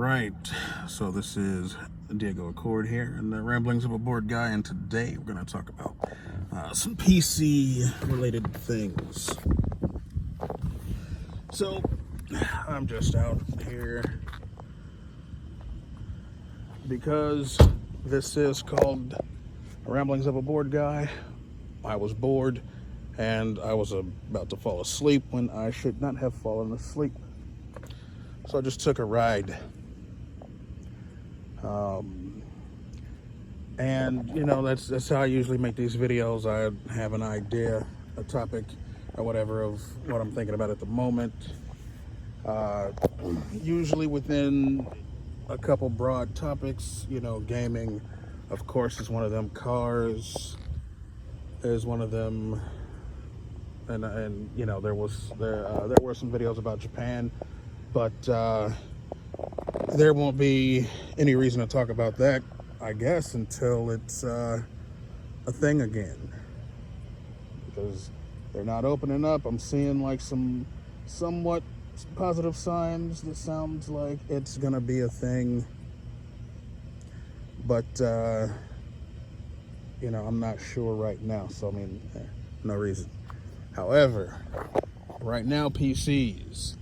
right, so this is Diego Accord here and the Ramblings of a Bored Guy, and today we're going to talk about some PC related things. So I'm just out here because this is called Ramblings of a Bored Guy. I was bored and I was about to fall asleep when I should not have fallen asleep. So I just took a ride. And you know, that's how I usually make these videos. I have an idea, a topic or whatever of what I'm thinking about at the moment. Usually within a couple broad topics. You know, gaming, of course, is one of them. Cars is one of them. And you know, there were some videos about Japan, but there won't be any reason to talk about that, I guess, until it's a thing again, because they're not opening up. I'm seeing like some somewhat positive signs that sounds like it's gonna be a thing, but you know, I'm not sure right now, so I mean, no reason. However, right now PCs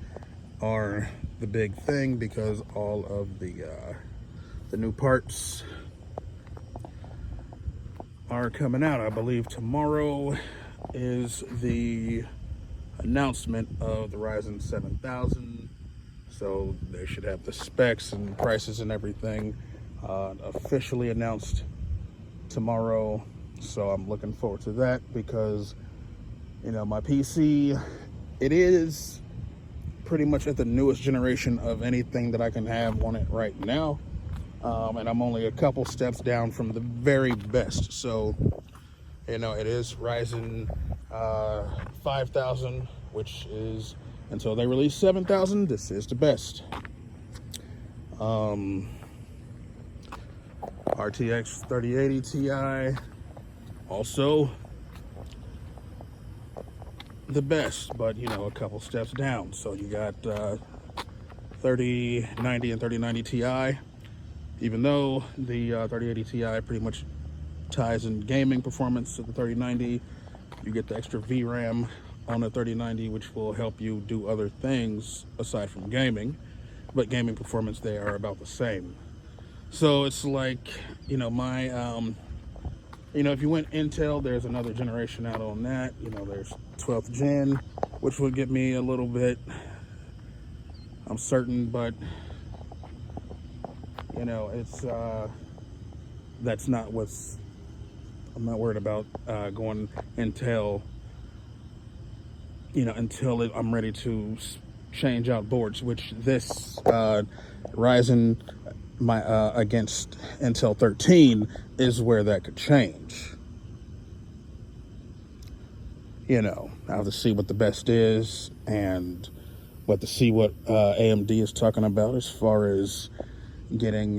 are the big thing because all of the new parts are coming out. I believe tomorrow is the announcement of the Ryzen 7000, so they should have the specs and prices and everything officially announced tomorrow. So I'm looking forward to that because, you know, my PC, it is pretty much at the newest generation of anything that I can have on it right now, and I'm only a couple steps down from the very best. So, you know, it is Ryzen 5000, which is, until they release 7000, this is the best. RTX 3080 Ti, also the best, but you know, a couple steps down. So you got 3090 and 3090 Ti. Even though the 3080 Ti pretty much ties in gaming performance to the 3090, you get the extra VRAM on the 3090, which will help you do other things aside from gaming, but gaming performance, they are about the same. So it's like, you know, my you know, if you went Intel, there's another generation out on that. You know, there's 12th gen, which would get me a little bit, I'm certain, but you know, it's that's not what's, I'm not worried about going Intel, you know, until I'm ready to change out boards, which this Ryzen against Intel 13 is where that could change. You know, I have to see what the best is and what AMD is talking about as far as getting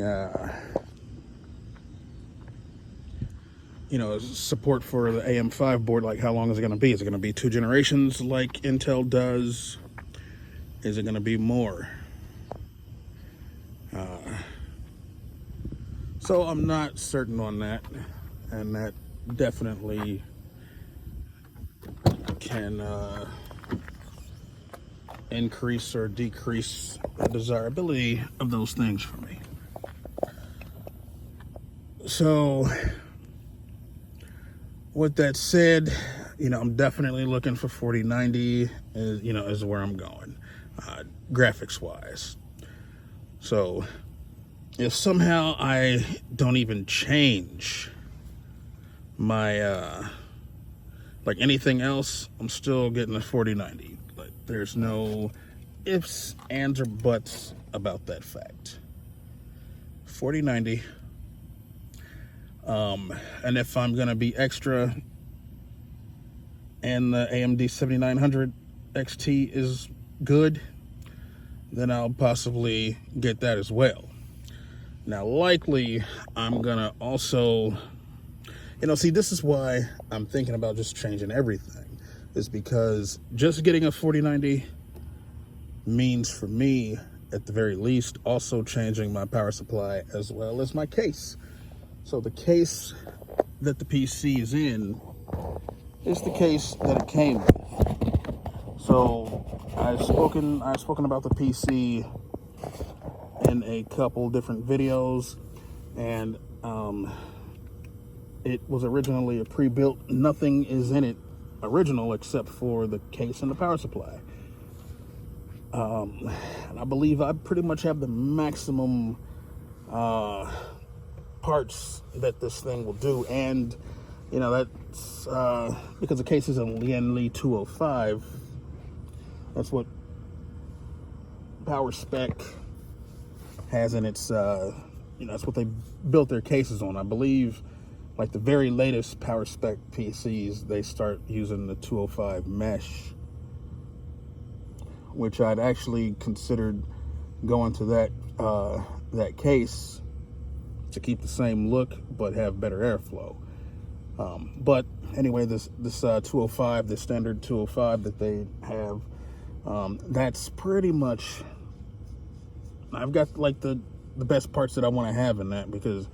you know, support for the AM5 board. Like, how long is it going to be? Is it going to be 2 generations like Intel does? Is it going to be more? So I'm not certain on that, and that definitely can increase or decrease the desirability of those things for me. So with that said, you know, I'm definitely looking for 4090, you know, is where I'm going, graphics wise. So if somehow I don't even change my like anything else, I'm still getting a 4090. Like, there's no ifs, ands, or buts about that fact. 4090. And if I'm gonna be extra and the AMD 7900 XT is good, then I'll possibly get that as well. Now, likely, I'm gonna also, you know, see, this is why I'm thinking about just changing everything, is because just getting a 4090 means for me at the very least. Also changing my power supply as well as my case. So the case that the PC is in is the case that it came with. So I've spoken about the PC in a couple different videos, and it was originally a pre-built. Nothing is in it original except for the case and the power supply. And I believe I pretty much have the maximum parts that this thing will do, and you know that's because the case is a Lian 205. That's what Power Spec has in its that's what they built their cases on. I believe like the very latest Power Spec PCs, they start using the 205 mesh, which I'd actually considered going to that case to keep the same look but have better airflow. But anyway, this 205, the standard 205 that they have, that's pretty much, I've got like the best parts that I want to have in that, because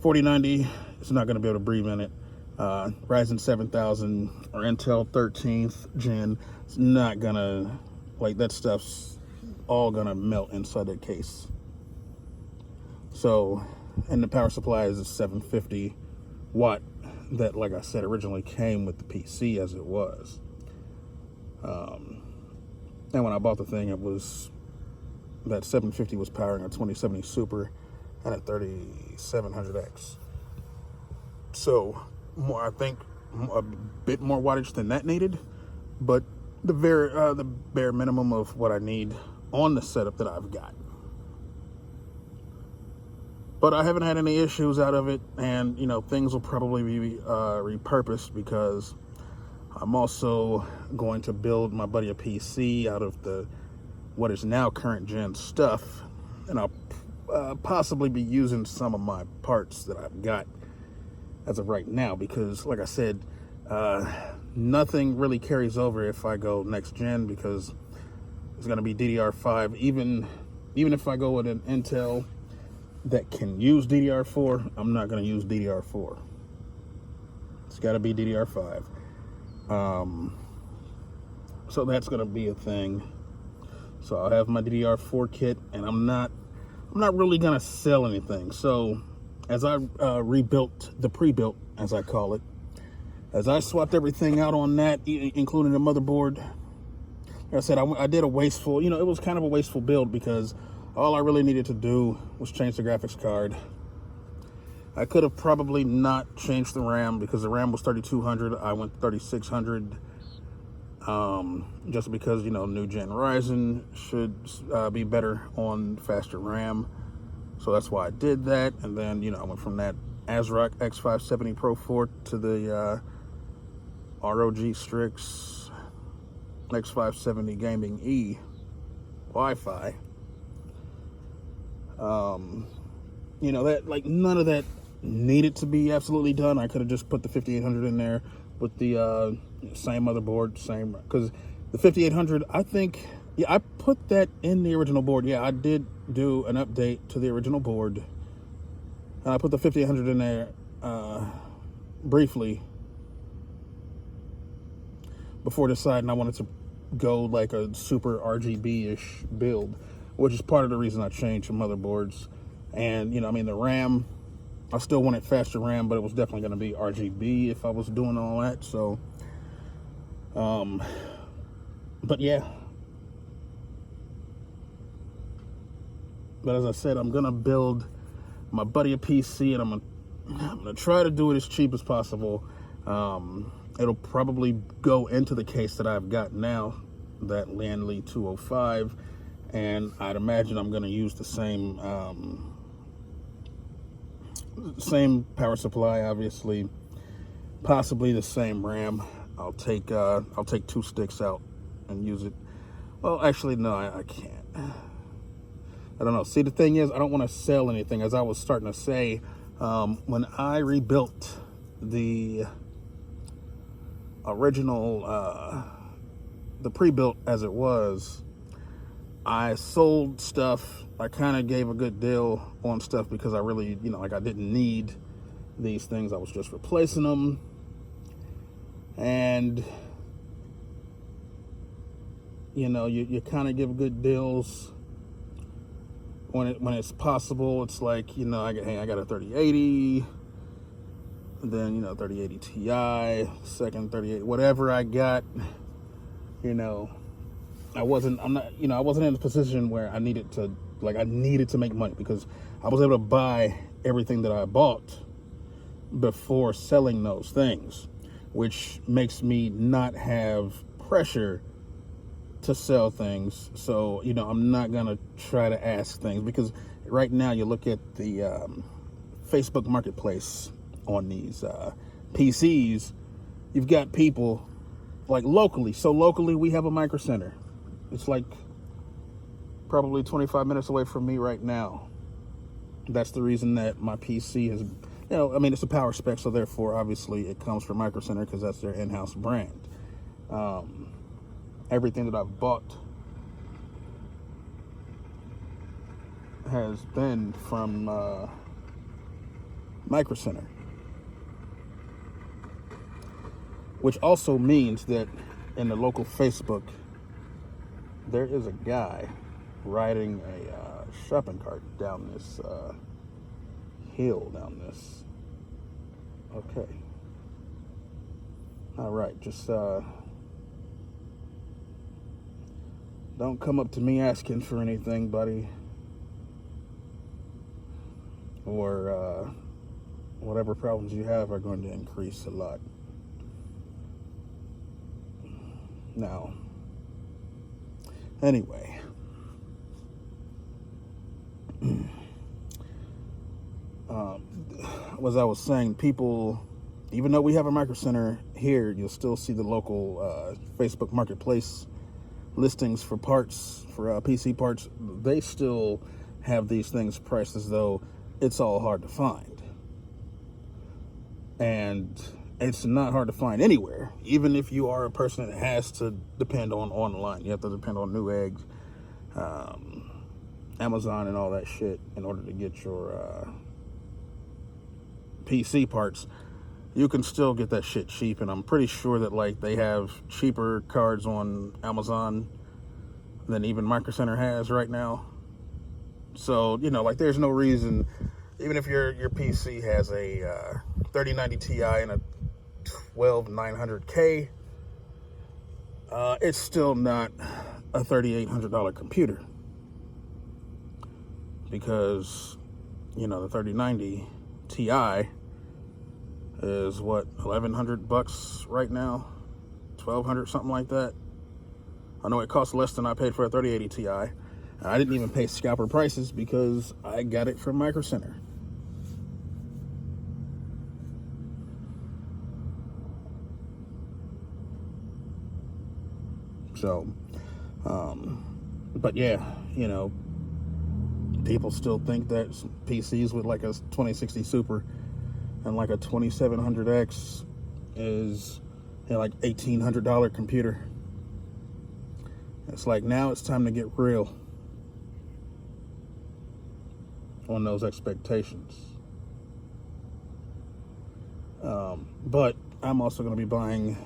4090 is not going to be able to breathe in it. Ryzen 7000 or Intel 13th gen, it's not gonna, like, that stuff's all gonna melt inside that case. So, and the power supply is a 750 watt that, like I said, originally came with the PC as it was. And when I bought the thing, it was, that 750 was powering a 2070 Super and a 3700X. So, more, I think a bit more wattage than that needed, but the bare minimum of what I need on the setup that I've got. But I haven't had any issues out of it, and you know, things will probably be repurposed, because I'm also going to build my buddy a PC out of what is now current gen stuff, and I'll possibly be using some of my parts that I've got as of right now, because like I said, nothing really carries over if I go next gen, because it's going to be DDR5. Even if I go with an Intel that can use DDR4, I'm not going to use DDR4. It's got to be DDR5. So that's going to be a thing. So I'll have my DDR4 kit, and I'm not really going to sell anything. So as I rebuilt the pre-built, as I call it, as I swapped everything out on that, including the motherboard, like I said, I did a wasteful, it was kind of a wasteful build, because all I really needed to do was change the graphics card. I could have probably not changed the RAM, because the RAM was 3200. I went 3600, just because, new gen Ryzen should be better on faster RAM. So that's why I did that. And then, I went from that ASRock X570 Pro 4 to the ROG Strix X570 Gaming E Wi-Fi. That, like, none of that needed to be absolutely done. I could have just put the 5800 in there with the same motherboard, because the 5800, I think, I put that in the original board. Yeah, I did do an update to the original board, and I put the 5800 in there briefly before deciding I wanted to go like a super RGB-ish build, which is part of the reason I changed the motherboards. And, the RAM, I still wanted faster RAM, but it was definitely going to be RGB if I was doing all that. So, but yeah. But as I said, I'm going to build my buddy a PC, and I'm going to try to do it as cheap as possible. It'll probably go into the case that I've got now, that Lian 205, and I'd imagine I'm going to use the same power supply, obviously, possibly the same RAM. I'll take 2 sticks out and use it. Well, actually, no, I can't. I don't know. See, the thing is, I don't want to sell anything. As I was starting to say, when I rebuilt the original, the pre-built as it was, I sold stuff. I kind of gave a good deal on stuff because I really, like I didn't need these things. I was just replacing them. And, you kind of give good deals when it's possible. It's like, I got a 3080, and then, 3080 Ti, second 3080, whatever I got, I wasn't in a position where I needed to make money, because I was able to buy everything that I bought before selling those things, which makes me not have pressure to sell things. So, I'm not going to try to ask things, because right now you look at the Facebook marketplace on these PCs, you've got people like locally. So locally we have a Microcenter. It's like probably 25 minutes away from me right now. That's the reason that my PC has, it's a power spec, so therefore obviously it comes from Microcenter because that's their in-house brand. Everything that I've bought has been from Microcenter, which also means that in the local Facebook, there is a guy riding a shopping cart down this hill down this. Okay. All right, just don't come up to me asking for anything, buddy, or whatever problems you have are going to increase a lot. Now, anyway, as I was saying, people, even though we have a Microcenter here, you'll still see the local Facebook marketplace listings for parts, for PC parts. They still have these things priced as though it's all hard to find. And it's not hard to find anywhere, even if you are a person that has to depend on online. You have to depend on Newegg, Amazon, and all that shit in order to get your PC parts. You can still get that shit cheap, and I'm pretty sure that they have cheaper cards on Amazon than even Microcenter has right now. So, there's no reason, even if your PC has a 3090 Ti and a 12900K, it's still not a $3,800 computer, because the 3090 Ti is what, $1,100 right now, $1,200, something like that. I know it costs less than I paid for a 3080 Ti. I didn't even pay scalper prices because I got it from Microcenter. So, but yeah, people still think that PCs with like a 2060 Super and like a 2700X is like $1,800 computer. It's like, now it's time to get real on those expectations. But I'm also going to be buying,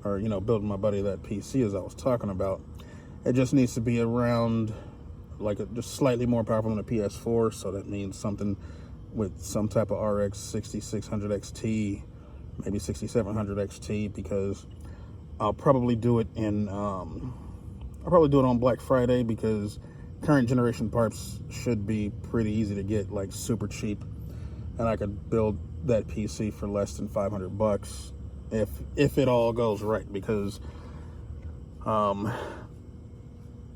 or building my buddy that PC as I was talking about. It just needs to be around just slightly more powerful than a PS4, so that means something with some type of RX 6600 XT, maybe 6700 XT, because I'll probably do it on Black Friday, because current generation parts should be pretty easy to get, super cheap, and I could build that PC for less than $500 if it all goes right, because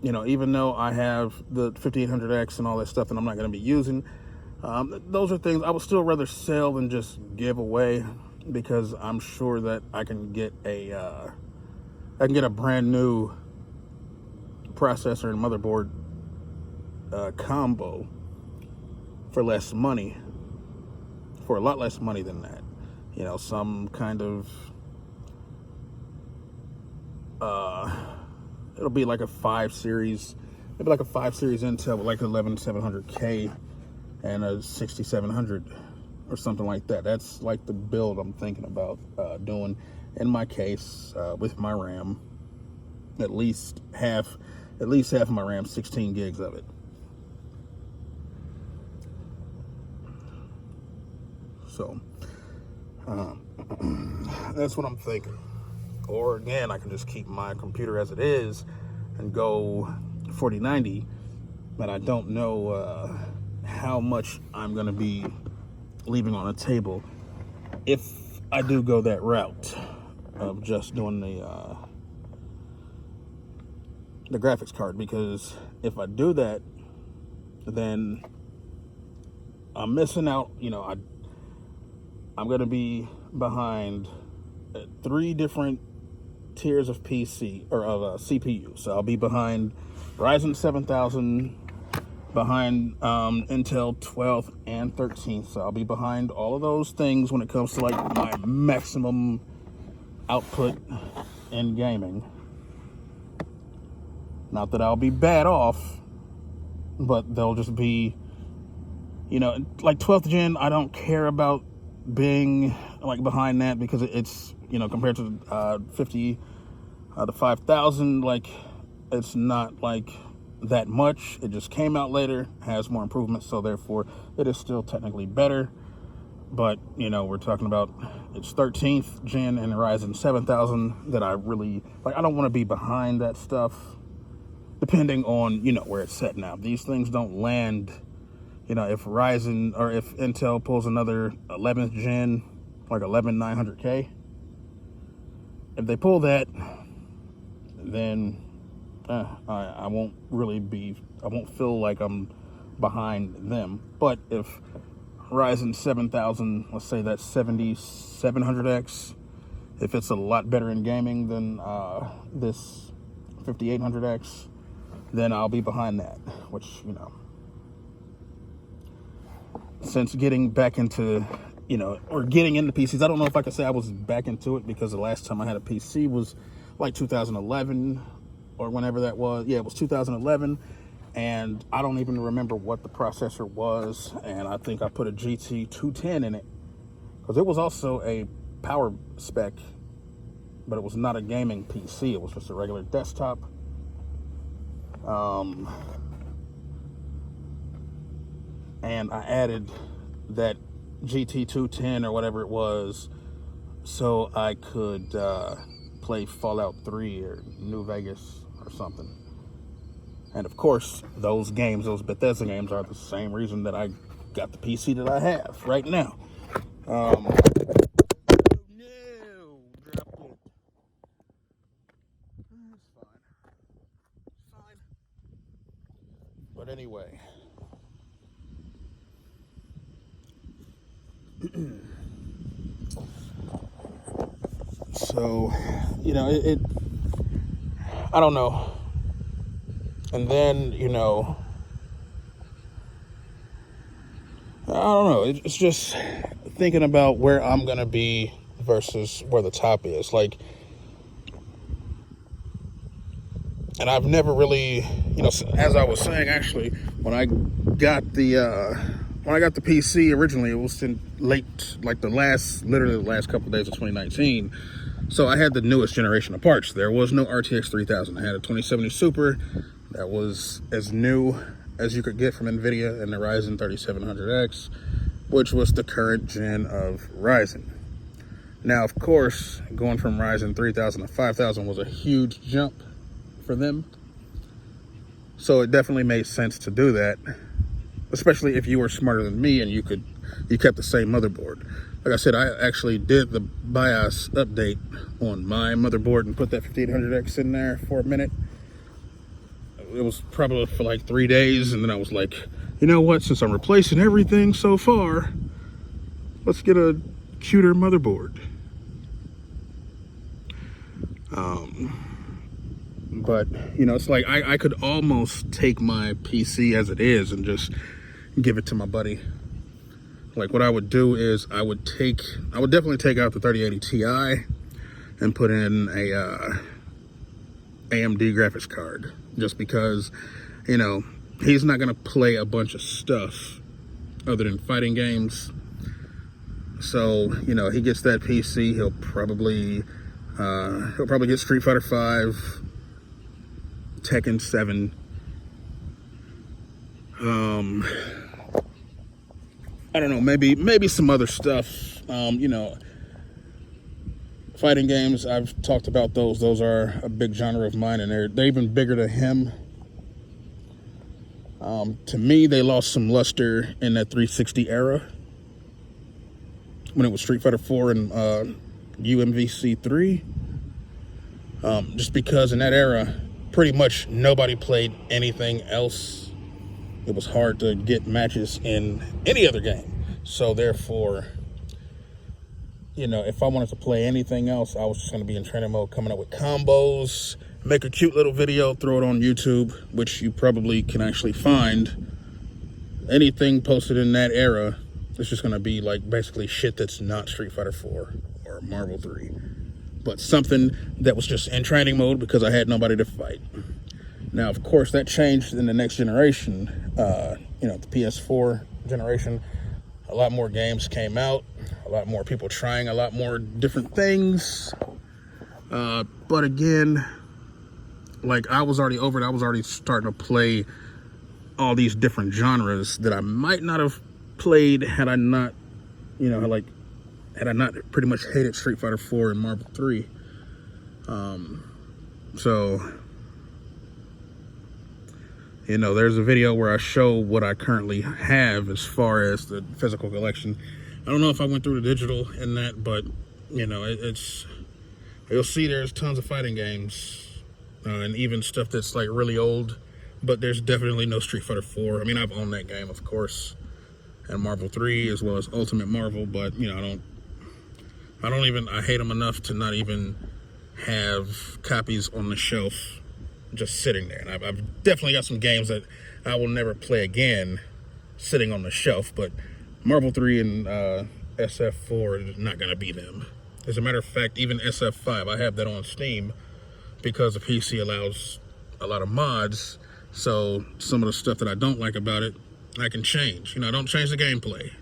even though I have the 5800X and all that stuff that I'm not going to be using, those are things I would still rather sell than just give away, because I'm sure that I can get a brand new processor and motherboard combo for less money, for a lot less money than that. Some kind of it'll be like a 5 series maybe like a 5 Series Intel with like 11700K and a 6700 or something like that. That's like the build I'm thinking about doing in my case with my RAM. At least half of my RAM, 16 gigs of it. So that's what I'm thinking. Or again, I can just keep my computer as it is and go 4090, but I don't know how much I'm going to be leaving on the table if I do go that route of just doing the graphics card, because if I do that, then I'm missing out. You know, I'm going to be behind 3 different tiers of PC or of CPU. So I'll be behind Ryzen 7000, behind Intel 12th and 13th. So I'll be behind all of those things when it comes to like my maximum output in gaming. Not that I'll be bad off, but they'll just be, you know, like 12th gen. I don't care about being like behind that, because it's, you know, compared to the 5000, like it's not like that much. It just came out later, has more improvements, so therefore it is still technically better. But, you know, we're talking about it's 13th gen and Ryzen 7000 that I really like. I don't want to be behind that stuff, depending on, you know, where it's set now. These things don't land, you know, if Ryzen or if Intel pulls another 11th gen, like 11900K, if they pull that, then I won't feel like I'm behind them. But if Ryzen 7000, let's say that's 7700X, if it's a lot better in gaming than this 5800X, then I'll be behind that, which, you know, since getting back into, you know, or getting into PCs, I don't know if I could say I was back into it, because the last time I had a PC was like 2011 or whenever that was. Yeah, it was 2011, and I don't even remember what the processor was, and I think I put a GT 210 in it, because it was also a power spec, but it was not a gaming PC. It was just a regular desktop. And I added that GT 210 or whatever it was so I could play Fallout 3 or New Vegas or something. And of course, those games, those Bethesda games, are the same reason that I got the PC that I have right now. No, dropped it. It's fine. Fine. But anyway. So, you know, it I don't know. And then, you know, I don't know. It's just thinking about where I'm going to be versus where the top is. Like, and I've never really, you know, as I was saying, actually, when I got the PC originally, it was in late, like literally the last couple of days of 2019. So I had the newest generation of parts. There was no RTX 3000. I had a 2070 Super that was as new as you could get from NVIDIA, and the Ryzen 3700X, which was the current gen of Ryzen. Now, of course, going from Ryzen 3000 to 5000 was a huge jump for them. So it definitely made sense to do that, especially if you were smarter than me and you kept the same motherboard. Like I said, I actually did the BIOS update on my motherboard and put that 5800X in there for a minute. It was probably for like 3 days, and then I was like, you know what, since I'm replacing everything so far, let's get a cuter motherboard. But, you know, it's like I could almost take my PC as it is and just give it to my buddy. Like, what I would do is I would definitely take out the 3080 Ti and put in a AMD graphics card, just because you know, he's not going to play a bunch of stuff other than fighting games. So, you know, he gets that PC, he'll probably get Street Fighter 5, Tekken 7. I don't know, maybe some other stuff. You know, fighting games, I've talked about those. Those are a big genre of mine, and they're even bigger to him. To me, they lost some luster in that 360 era when it was Street Fighter 4 and UMVC 3. Just because in that era, pretty much nobody played anything else. It was hard to get matches in any other game. So therefore, you know, if I wanted to play anything else, I was just going to be in training mode, coming up with combos, make a cute little video, throw it on YouTube, which you probably can actually find. Anything posted in that era, it's just going to be like basically shit that's not Street Fighter 4 or Marvel 3. But something that was just in training mode because I had nobody to fight. Now, of course, that changed in the next generation. You know, the PS4 generation, a lot more games came out, a lot more people trying a lot more different things. But again, like I was already over it. I was already starting to play all these different genres that I might not have played had I not, you know, had I not pretty much hated Street Fighter 4 and Marvel 3. So, you know, there's a video where I show what I currently have as far as the physical collection. I don't know if I went through the digital in that, but, you know, you'll see there's tons of fighting games and even stuff that's like really old, but there's definitely no Street Fighter 4. I mean, I've owned that game, of course, and Marvel 3 as well as Ultimate Marvel, but, you know, I hate them enough to not even have copies on the shelf just sitting there. And I've definitely got some games that I will never play again sitting on the shelf, but Marvel 3 and SF4 is not going to be them. As a matter of fact, even SF5, I have that on Steam because the PC allows a lot of mods, so some of the stuff that I don't like about it, I can change. You know, I don't change the gameplay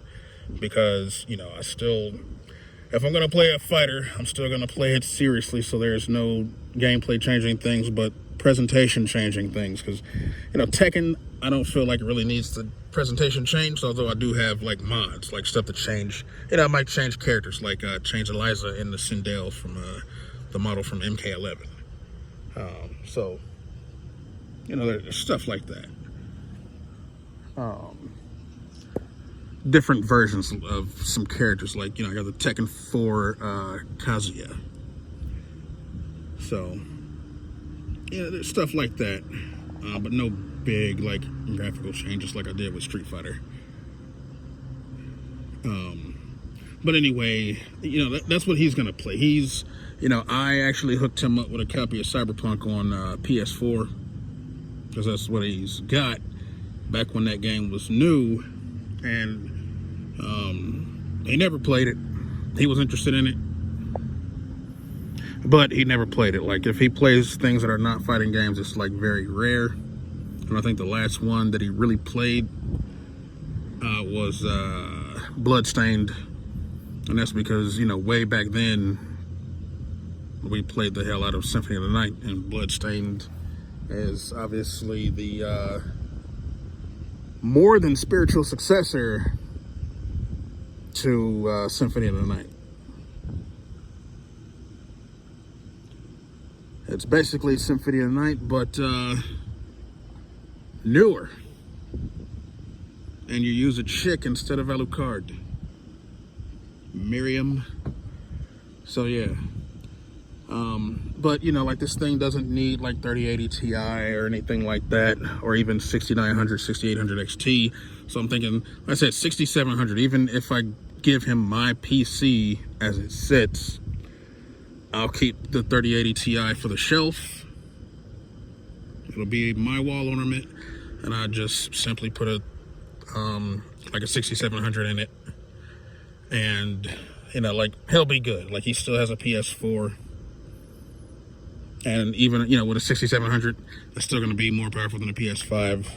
because, you know, if I'm going to play a fighter, I'm still going to play it seriously, so there's no gameplay changing things, but presentation changing things. Because, you know, Tekken, I don't feel like it really needs the presentation changed, although I do have, like, mods, like stuff to change. You know, I might change characters, like change Eliza in the Sindel from the model from MK11. So, you know, there's stuff like that. Different versions of some characters, like, you know, I got the Tekken 4 Kazuya. So, yeah, there's stuff like that, but no big, like, graphical changes like I did with Street Fighter. But anyway, you know, that's what he's gonna play. You know, I actually hooked him up with a copy of Cyberpunk on PS4 because that's what he's got back when that game was new, and he never played it. He was interested in it, but he never played it. Like, if he plays things that are not fighting games, it's like very rare. And I think the last one that he really played was Bloodstained, and that's because, you know, way back then we played the hell out of Symphony of the Night, and Bloodstained is obviously the more than spiritual successor to Symphony of the Night. It's basically Symphony of the Night, but newer. And you use a chick instead of Alucard. Miriam. So yeah. But, you know, like, this thing doesn't need like 3080 Ti or anything like that, or even 6900, 6800 XT. So I'm thinking, like I said, 6700, even if I give him my PC as it sits, I'll keep the 3080 Ti for the shelf. It'll be my wall ornament, and I just simply put like a 6700 in it, and, you know, like, he'll be good. Like, he still has a PS4, And even, you know, with a 6700, it's still going to be more powerful than a PS5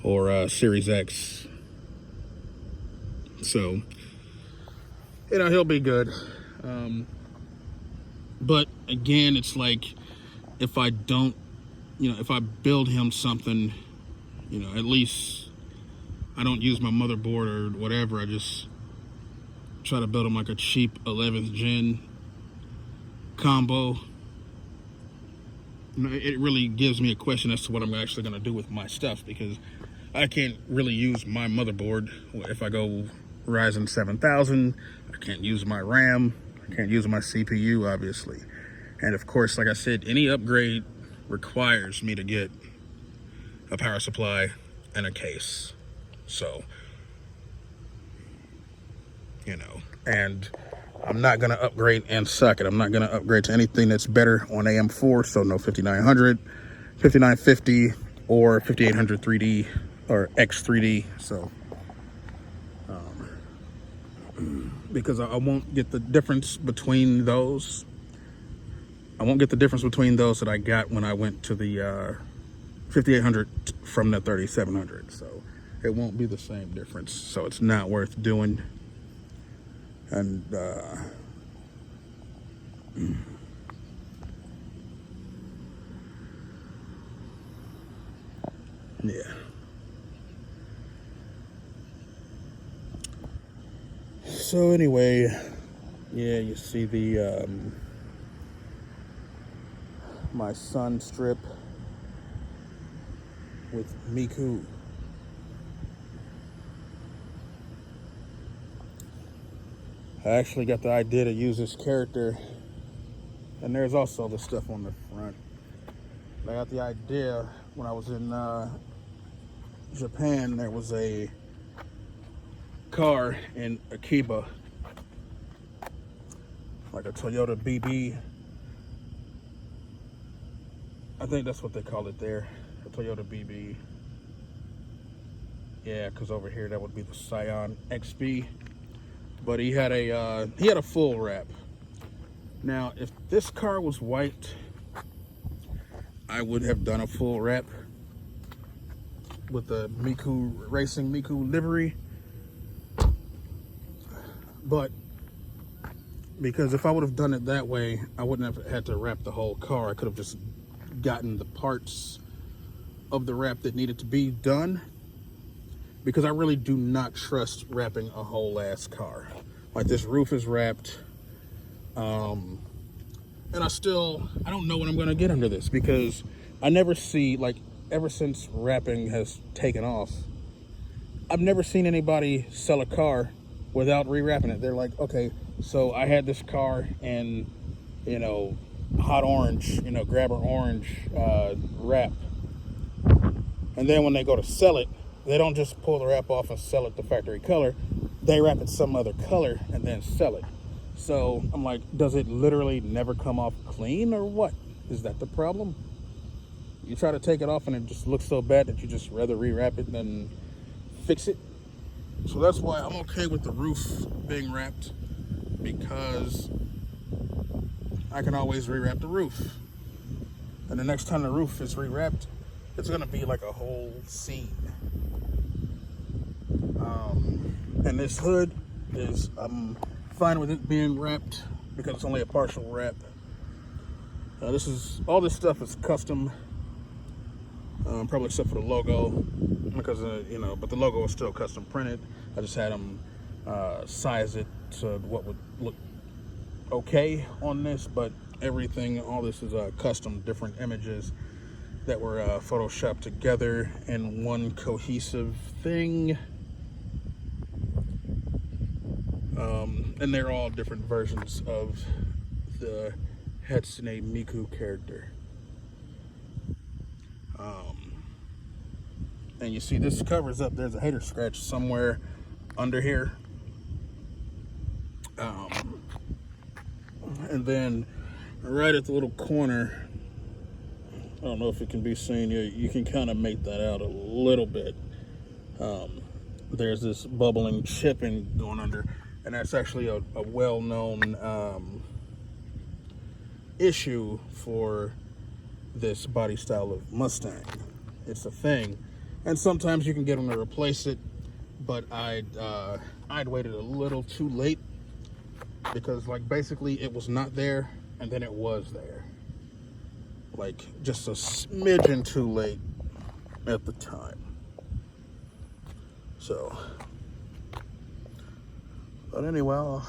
or Series X. So, you know, he'll be good. But again, it's like, if I don't, you know, if I build him something, you know, at least I don't use my motherboard or whatever. I just try to build him like a cheap 11th gen combo. You know, it really gives me a question as to what I'm actually going to do with my stuff, because I can't really use my motherboard if I go Ryzen 7000. I can't use my RAM. I can't use my CPU, obviously. And of course, like I said, any upgrade requires me to get a power supply and a case. So, you know, and I'm not going to upgrade and suck it. I'm not going to upgrade to anything that's better on AM4. So no 5900, 5950, or 5800 3D or X3D. So, because I won't get the difference between those. I won't get the difference between those that I got when I went to the 5800 from the 3700. So it won't be the same difference. So it's not worth doing. And yeah. So anyway, yeah, you see the my sun strip with Miku. I actually got the idea to use this character, and there's also the stuff on the front. I got the idea when I was in Japan. There was a car in Akiba, like a Toyota BB. I think that's what they call it there, a Toyota BB. Yeah, because over here that would be the Scion XB. But he had a full wrap. Now, if this car was white, I would have done a full wrap with the Miku Racing Miku livery. But because if I would have done it that way, I wouldn't have had to wrap the whole car. I could have just gotten the parts of the wrap that needed to be done, because I really do not trust wrapping a whole ass car. Like, this roof is wrapped, and I don't know what I'm gonna get under this, because I never see, like, ever since wrapping has taken off, I've never seen anybody sell a car without rewrapping it. They're like, okay, so I had this car in, you know, hot orange, you know, grabber orange wrap. And then when they go to sell it, they don't just pull the wrap off and sell it the factory color. They wrap it some other color and then sell it. So I'm like, does it literally never come off clean, or what? Is that the problem? You try to take it off and it just looks so bad that you just rather rewrap it than fix it. So that's why I'm okay with the roof being wrapped, because I can always rewrap the roof. And the next time the roof is rewrapped, it's gonna be like a whole scene. And this hood is, I'm fine with it being wrapped because it's only a partial wrap. All this stuff is custom, probably except for the logo, because you know, but the logo is still custom printed. I just had them size it to what would look okay on this, but everything, all this is custom, different images that were photoshopped together in one cohesive thing. And they're all different versions of the Hatsune Miku character. And you see this covers up, there's a hater scratch somewhere under here. And then right at the little corner, I don't know if it can be seen here, you can kind of make that out a little bit. There's this bubbling chipping going under, and that's actually a well-known issue for this body style of Mustang. It's a thing, and sometimes you can get them to replace it, but I'd waited a little too late, because like basically it was not there and then it was there, like just a smidgen too late at the time. So, but anyway,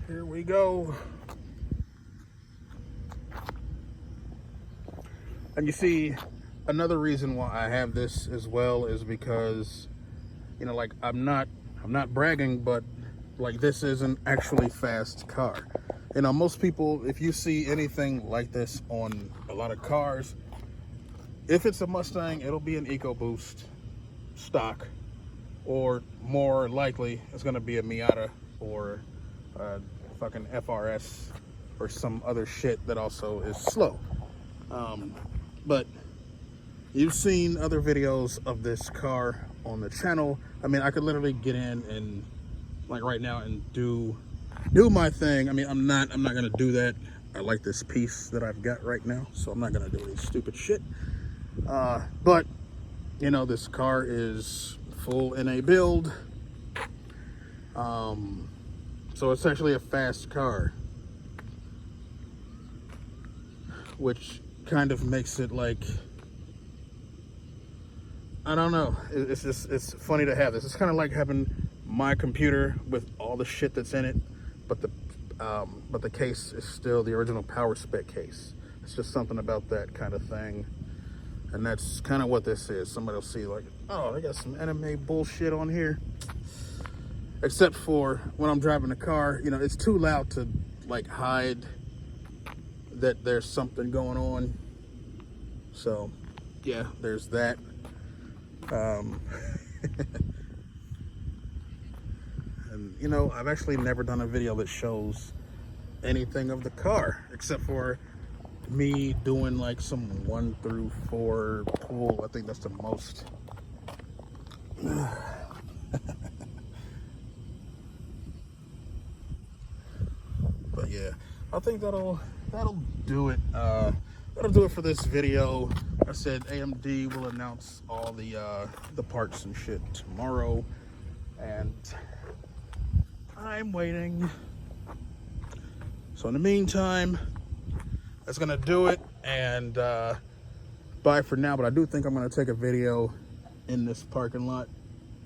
here we go. And you see, another reason why I have this as well is because, you know, like I'm not bragging, but like this is an actually fast car. You know, most people, if you see anything like this on a lot of cars, if it's a Mustang, it'll be an EcoBoost stock, or more likely it's gonna be a Miata or a fucking FRS or some other shit that also is slow. But you've seen other videos of this car on the channel. I mean, I could literally get in and like right now and do my thing. I mean, I'm not gonna do that. I like this piece that I've got right now, so I'm not gonna do any stupid shit. But you know, this car is full NA build. So it's actually a fast car, which kind of makes it like, I don't know, it's funny to have this. It's kind of like having my computer with all the shit that's in it, but the case is still the original power spec case. It's just something about that kind of thing. And that's kind of what this is. Somebody will see like, oh, they got some anime bullshit on here. Except for when I'm driving the car, you know, it's too loud to like hide that there's something going on. So yeah, there's that. And you know, I've actually never done a video that shows anything of the car except for me doing like some 1 through 4 pull. I think that's the most. But yeah, I think that'll do it. That'll do it for this video. I said AMD will announce all the parts and shit tomorrow, and I'm waiting. So in the meantime, that's gonna do it, and bye for now. But I do think I'm gonna take a video in this parking lot.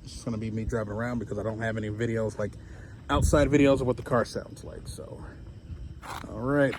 It's gonna be me driving around because I don't have any videos, like outside videos of what the car sounds like. So all right.